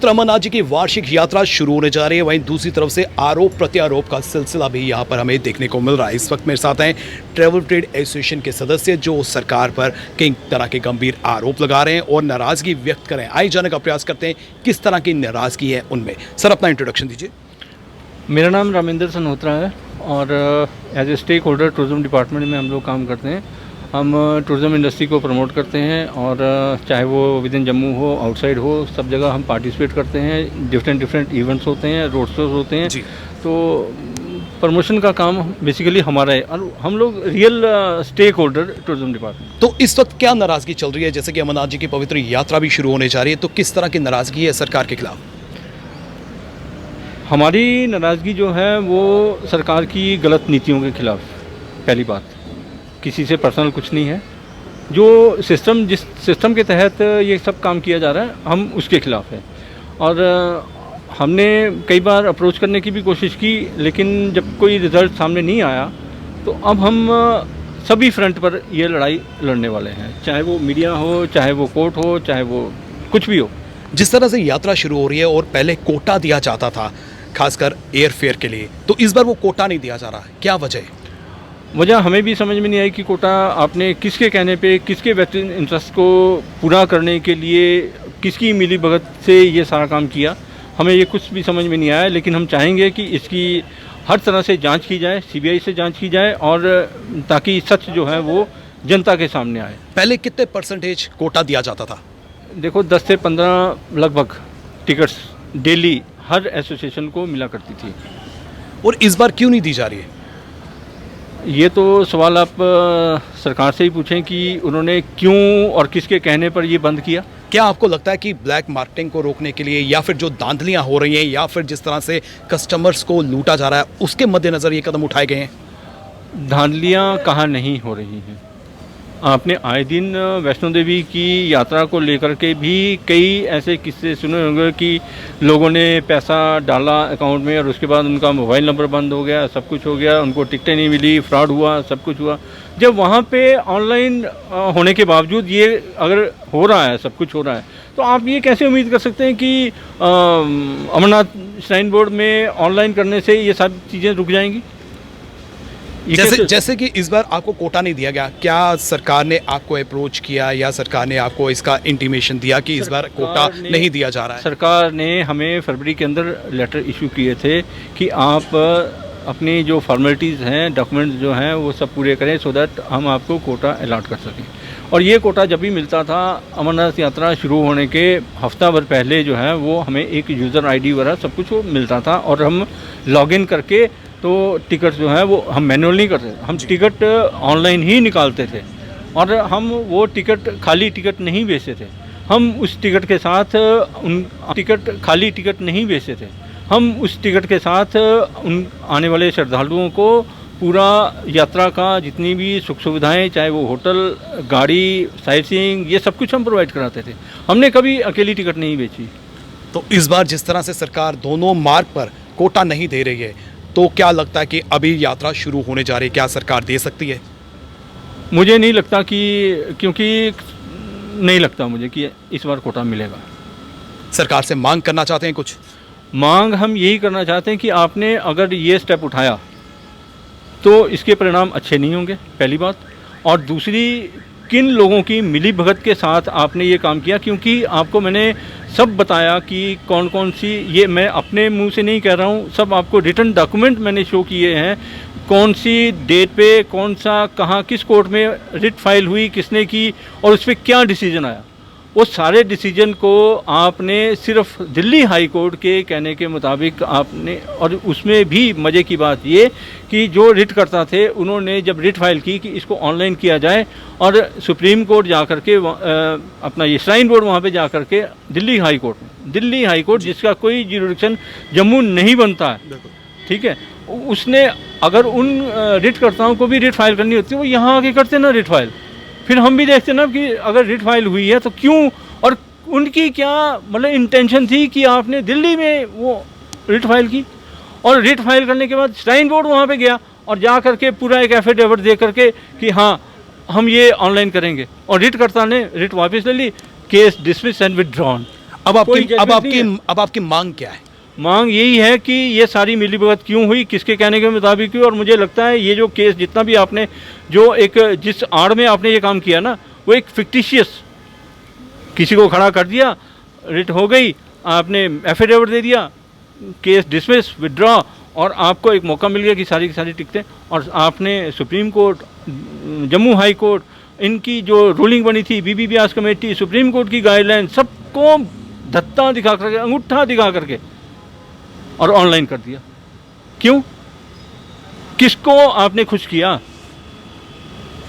अमरनाथ जी की वार्षिक यात्रा शुरू होने जा रही है। वहीं दूसरी तरफ से आरोप प्रत्यारोप का सिलसिला भी यहाँ पर हमें देखने को मिल रहा है। इस वक्त मेरे साथ हैं ट्रैवल ट्रेड एसोसिएशन के सदस्य जो सरकार पर कई तरह के गंभीर आरोप लगा रहे हैं और नाराजगी व्यक्त करें आए जाने का प्रयास करते हैं। किस तरह की नाराजगी है उनमें, सर अपना इंट्रोडक्शन दीजिए। मेरा नाम रामेंद्र सनोत्रा है और as a stakeholder tourism department में हम लोग काम करते हैं। हम टूरिज़्म इंडस्ट्री को प्रमोट करते हैं और चाहे वो विद इन जम्मू हो, आउटसाइड हो, सब जगह हम पार्टिसिपेट करते हैं। डिफरेंट इवेंट्स होते हैं, रोड शोज होते हैं, तो प्रमोशन का काम बेसिकली हमारा है और हम लोग real stakeholder tourism department. तो इस वक्त क्या नाराजगी चल रही है? जैसे कि अमरनाथ जी की पवित्र यात्रा भी शुरू होने जा रही है, तो किस तरह की नाराजगी है सरकार के खिलाफ? हमारी नाराज़गी जो है वो सरकार की गलत नीतियों के खिलाफ। पहली बात, किसी से पर्सनल कुछ नहीं है। जो जिस सिस्टम के तहत ये सब काम किया जा रहा है, हम उसके खिलाफ है। और हमने कई बार अप्रोच करने की भी कोशिश की, लेकिन जब कोई रिज़ल्ट सामने नहीं आया तो अब हम सभी फ्रंट पर ये लड़ाई लड़ने वाले हैं, चाहे वो मीडिया हो, चाहे वो कोर्ट हो, चाहे वो कुछ भी हो। जिस तरह से यात्रा शुरू हो रही है और पहले कोटा दिया जाता था खासकर एयर फेयर के लिए, तो इस बार वो कोटा नहीं दिया जा रहा है, क्या वजह है? वजह हमें भी समझ में नहीं आई कि कोटा आपने किसके कहने पे, किसके वेस्टर्न इंटरेस्ट को पूरा करने के लिए, किसकी मिली भगत से ये सारा काम किया, हमें ये कुछ भी समझ में नहीं आया। लेकिन हम चाहेंगे कि इसकी हर तरह से जांच की जाए, सीबीआई से जांच की जाए और ताकि सच जो है वो जनता के सामने आए। पहले कितने परसेंटेज कोटा दिया जाता था? देखो 10 से 15 लगभग टिकट्स डेली हर एसोसिएशन को मिला करती थी। और इस बार क्यों नहीं दी जा रही है? ये तो सवाल आप सरकार से ही पूछें कि उन्होंने क्यों और किसके कहने पर ये बंद किया। क्या आपको लगता है कि ब्लैक मार्केटिंग को रोकने के लिए या फिर जो धांधलियां हो रही हैं या फिर जिस तरह से कस्टमर्स को लूटा जा रहा है उसके मद्देनज़र ये कदम उठाए गए हैं? धांधलियां कहाँ नहीं हो रही हैं। आपने आए दिन वैष्णो देवी की यात्रा को लेकर के भी कई ऐसे किस्से सुने होंगे कि लोगों ने पैसा डाला अकाउंट में और उसके बाद उनका मोबाइल नंबर बंद हो गया, सब कुछ हो गया, उनको टिकटें नहीं मिली, फ्रॉड हुआ, सब कुछ हुआ। जब वहाँ पे ऑनलाइन होने के बावजूद ये अगर हो रहा है, सब कुछ हो रहा है, तो आप ये कैसे उम्मीद कर सकते हैं कि अमरनाथ श्राइन बोर्ड में ऑनलाइन करने से ये सब चीज़ें रुक जाएंगी? जैसे कि इस बार आपको कोटा नहीं दिया गया, क्या सरकार ने आपको अप्रोच किया या सरकार ने आपको इसका इंटीमेशन दिया कि इस बार कोटा नहीं दिया जा रहा है? सरकार ने हमें फरवरी के अंदर लेटर इशू किए थे कि आप अपनी जो फॉर्मेलिटीज़ हैं, डॉक्यूमेंट्स जो हैं वो सब पूरे करें सो दैट हम आपको कोटा अलॉट कर सकें। और ये कोटा जब भी मिलता था अमरनाथ यात्रा शुरू होने के हफ्ता भर पहले जो है वो हमें एक यूज़र आईडी वगैरह सब कुछ वो मिलता था और हम लॉगिन करके तो टिकट जो है वो हम मैनुअल नहीं करते, हम टिकट ऑनलाइन ही निकालते थे। और हम वो टिकट खाली टिकट नहीं बेचते थे, हम उस टिकट के साथ खाली टिकट नहीं बेचते थे, हम उस टिकट के साथ उन आने वाले श्रद्धालुओं को पूरा यात्रा का जितनी भी सुख सुविधाएं, चाहे वो होटल, गाड़ी, साइट सीइंग, ये सब कुछ हम प्रोवाइड कराते थे। हमने कभी अकेली टिकट नहीं बेची। तो इस बार जिस तरह से सरकार दोनों मार्ग पर कोटा नहीं दे रही है, तो क्या लगता है कि अभी यात्रा शुरू होने जा रही है, क्या सरकार दे सकती है? मुझे नहीं लगता क्योंकि नहीं लगता मुझे कि इस बार कोटा मिलेगा। सरकार से मांग करना चाहते हैं कुछ? मांग हम यही करना चाहते हैं कि आपने अगर ये स्टेप उठाया तो इसके परिणाम अच्छे नहीं होंगे, पहली बात। और दूसरी, किन लोगों की मिली भगत के साथ आपने ये काम किया, क्योंकि आपको मैंने सब बताया कि कौन कौन सी, ये मैं अपने मुंह से नहीं कह रहा हूँ, सब आपको रिटन डॉक्यूमेंट मैंने शो किए हैं, कौन सी डेट पे, कौन सा, कहाँ, किस कोर्ट में रिट फाइल हुई, किसने की और उस पर क्या डिसीजन आया। वो सारे डिसीजन को आपने सिर्फ दिल्ली हाई कोर्ट के कहने के मुताबिक आपने, और उसमें भी मज़े की बात ये कि जो रिट करता थे उन्होंने जब रिट फाइल की कि इसको ऑनलाइन किया जाए और सुप्रीम कोर्ट जा कर के अपना ये श्राइन बोर्ड वहाँ पे जा कर के दिल्ली हाई कोर्ट जिसका कोई जुरिडिक्शन जम्मू नहीं बनता है, ठीक है, उसने अगर उन रिट कर्ताओं को भी रिट फाइल करनी होती है वो यहाँ आके करते ना रिट फाइल। फिर हम भी देखते ना कि अगर रिट फाइल हुई है तो क्यों, और उनकी क्या मतलब इंटेंशन थी कि आपने दिल्ली में वो रिट फाइल की और रिट फाइल करने के बाद श्राइन बोर्ड वहाँ पे गया और जा करके पूरा एक एफिडेविट दे करके कि हाँ हम ये ऑनलाइन करेंगे, और रिट कर्ता ने रिट वापस ले ली, केस डिसमिस एंड विथड्रॉन। अब कोई आपकी judgment नहीं है। अब आपकी मांग क्या है? मांग यही है कि ये सारी मिलीभगत क्यों हुई, किसके कहने के मुताबिक हुई, और मुझे लगता है ये जो केस जितना भी आपने जो एक जिस आड़ में आपने ये काम किया ना, वो एक फिक्टिशियस किसी को खड़ा कर दिया, रिट हो गई, आपने एफिडेविट दे दिया, केस डिसमिस विड्रॉ, और आपको एक मौका मिल गया कि सारी की सारी टिकटें, और आपने supreme court, Jammu high court, इनकी जो रूलिंग बनी थी, बीबी व्यास कमेटी, सुप्रीम कोर्ट की गाइडलाइन, सबको धत्ता दिखा करके, अंगूठा दिखा करके और ऑनलाइन कर दिया। क्यों? किसको आपने खुश किया?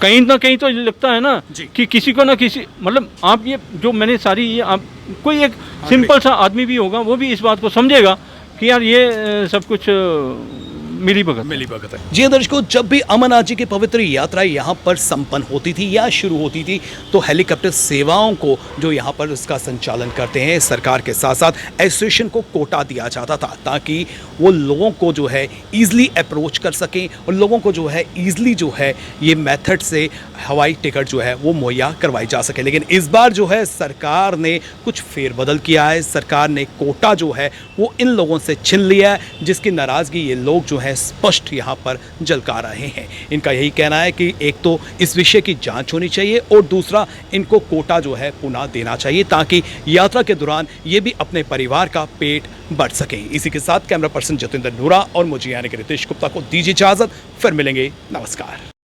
कहीं ना कहीं तो लगता है ना जी। कि किसी को ना किसी, मतलब आप ये जो मैंने सारी ये आप कोई एक सिंपल सा आदमी भी होगा वो भी इस बात को समझेगा कि यार ये सब कुछ मिली भगत है। जी दर्शकों, जब भी अमरनाथ जी की पवित्र यात्रा यहाँ पर संपन्न होती थी या शुरू होती थी तो हेलीकॉप्टर सेवाओं को जो यहाँ पर उसका संचालन करते हैं सरकार के साथ साथ एसोसिएशन को कोटा दिया जाता था, ताकि वो लोगों को जो है ईजिली अप्रोच कर सकें और लोगों को जो है ईजिली जो है ये मेथड से हवाई टिकट जो है वो मुहैया करवाई जा सके। लेकिन इस बार जो है सरकार ने कुछ फेरबदल किया है। सरकार ने कोटा जो है वो इन लोगों से छीन लिया है, जिसकी नाराज़गी ये लोग जो है स्पष्ट यहाँ पर झलका रहे हैं। इनका यही कहना है कि एक तो इस विषय की जांच होनी चाहिए और दूसरा इनको कोटा जो है पुनः देना चाहिए, ताकि यात्रा के दौरान ये भी अपने परिवार का पेट भर सकें। इसी के साथ कैमरा पर्सन जतिंदर नूरा और मुझे यानी कि रितेश गुप्ता को दीजिए इजाजत, फिर मिलेंगे, नमस्कार।